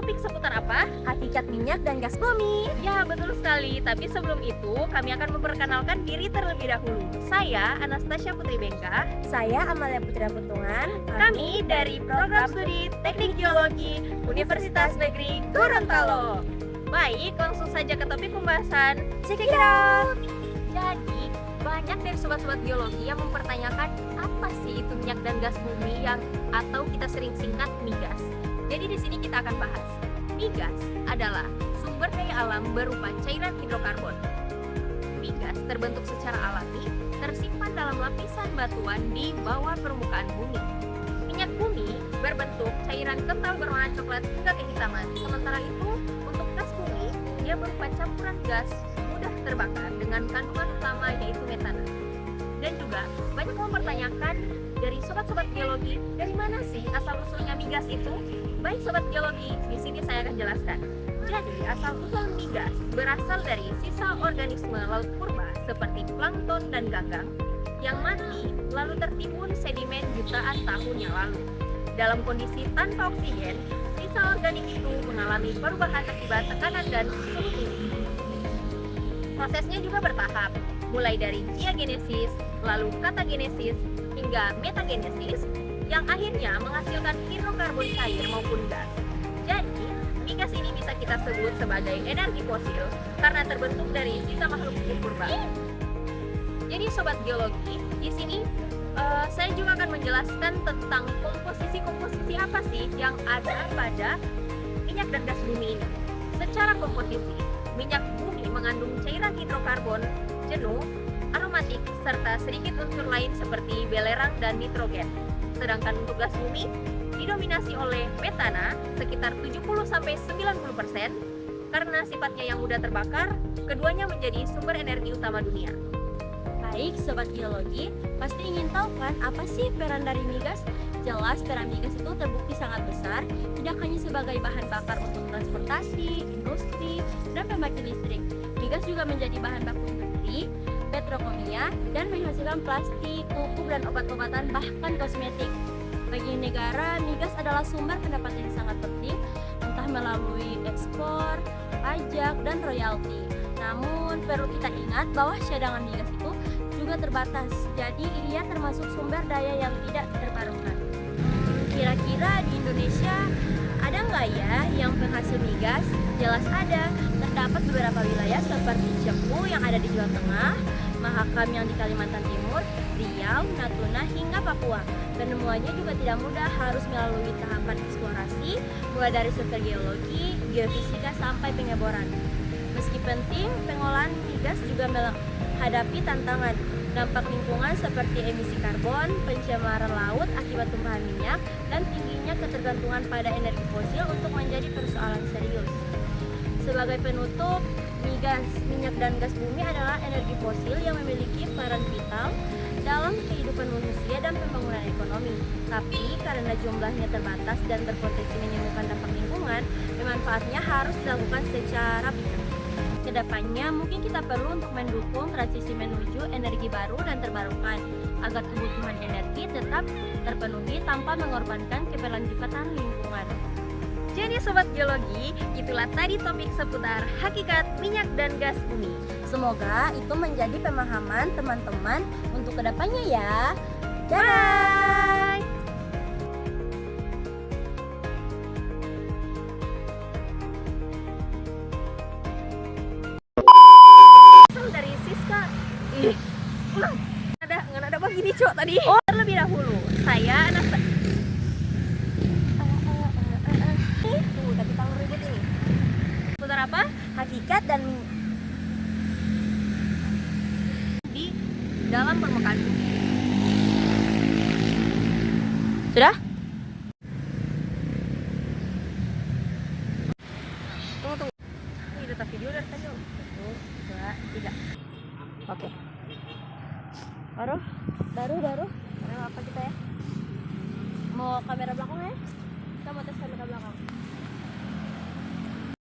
topik seputar apa? Hakikat minyak dan gas bumi. Ya, betul sekali. Tapi sebelum itu, kami akan memperkenalkan diri terlebih dahulu. Saya Anastasia Putri Bengka. Saya Amalia Putra Putungan. Kami dari Program Studi Teknik Geologi Universitas Negeri Gorontalo. Baik, langsung saja ke topik pembahasan. Check it out. Jadi, banyak dari sobat-sobat geologi yang mempertanyakan apa sih itu minyak dan gas bumi yang atau kita sering singkat migas. Jadi di sini kita akan bahas. Migas adalah sumber daya alam berupa cairan hidrokarbon. Migas terbentuk secara alami, tersimpan dalam lapisan batuan di bawah permukaan bumi. Minyak bumi berbentuk cairan kental berwarna coklat hingga kehitaman. Sementara itu, untuk gas bumi, dia berupa campuran gas mudah terbakar dengan kandungan utama yaitu metana. Dan juga banyak yang mempertanyakan dari sobat-sobat geologi, dari mana sih asal-usulnya migas itu? Baik sobat geologi, di sini saya akan jelaskan. Jadi, asal-usul migas berasal dari sisa organisme laut purba seperti plankton dan ganggang yang mati lalu tertimbun sedimen jutaan tahun yang lalu. Dalam kondisi tanpa oksigen, sisa organik itu mengalami perubahan akibat tekanan dan suhu tinggi. Prosesnya juga bertahap, mulai dari diagenesis, lalu katagenesis, hingga metagenesis, yang akhirnya menghasilkan hidrokarbon cair maupun gas. Jadi, migas ini bisa kita sebut sebagai energi fosil karena terbentuk dari sisa makhluk hidup purba. Jadi, sobat geologi, di sini saya juga akan menjelaskan tentang komposisi apa sih yang ada pada minyak dan gas bumi ini. Secara komposisi, minyak bumi mengandung cairan hidrokarbon, jenuh, aromatik, serta sedikit unsur lain seperti belerang dan nitrogen. Sedangkan untuk gas bumi didominasi oleh metana sekitar 70-90% karena sifatnya yang mudah terbakar, keduanya menjadi sumber energi utama dunia. Baik sobat geologi, pasti ingin tahu kan apa sih peran dari migas? Jelas peran migas itu terbukti sangat besar, tidak hanya sebagai bahan bakar untuk transportasi, industri, dan pembangkit listrik. Migas juga menjadi bahan baku industri, petrokimia, dan menghasilkan plastik, pupuk, dan obat-obatan bahkan kosmetik. Bagi negara, migas adalah sumber pendapatan yang sangat penting, entah melalui ekspor, pajak, dan royalti. Namun, perlu kita ingat bahwa cadangan migas itu juga terbatas, jadi ia termasuk sumber daya yang tidak terbarukan. Kira-kira di Indonesia ada nggak ya yang penghasil migas? Jelas ada. Terdapat beberapa wilayah seperti Cepu yang ada di Jawa Tengah, Mahakam yang di Kalimantan Timur, Riau, Natuna, hingga Papua. Penemuannya juga tidak mudah, harus melalui tahapan eksplorasi, mulai dari survei geologi, geofisika, sampai pengeboran. Meski penting, pengolahan migas juga menghadapi tantangan. Dampak lingkungan seperti emisi karbon, pencemaran laut akibat tumpahan minyak, dan tingginya ketergantungan pada energi fosil untuk menjadi persoalan serius. Sebagai penutup, minyak dan gas bumi adalah energi fosil yang memiliki peran vital dalam kehidupan manusia dan pembangunan ekonomi. Tapi karena jumlahnya terbatas dan berpotensi menimbulkan dampak lingkungan, pemanfaatnya harus dilakukan secara bijak. Kedepannya mungkin kita perlu untuk mendukung transisi menuju energi baru dan terbarukan agar kebutuhan energi tetap terpenuhi tanpa mengorbankan keberlanjutan lingkungan. Jadi sobat geologi, itulah tadi topik seputar hakikat minyak dan gas bumi. Semoga itu menjadi pemahaman teman-teman untuk kedepannya ya. Dadah! Dari Siska, ulang. Nggak ada begini cok tadi. Terlebih dahulu, saya Anastasia. Tapi kalau ribut ini. Seputar apa? Hakikat dan Di dalam permukaan bumi. sudah?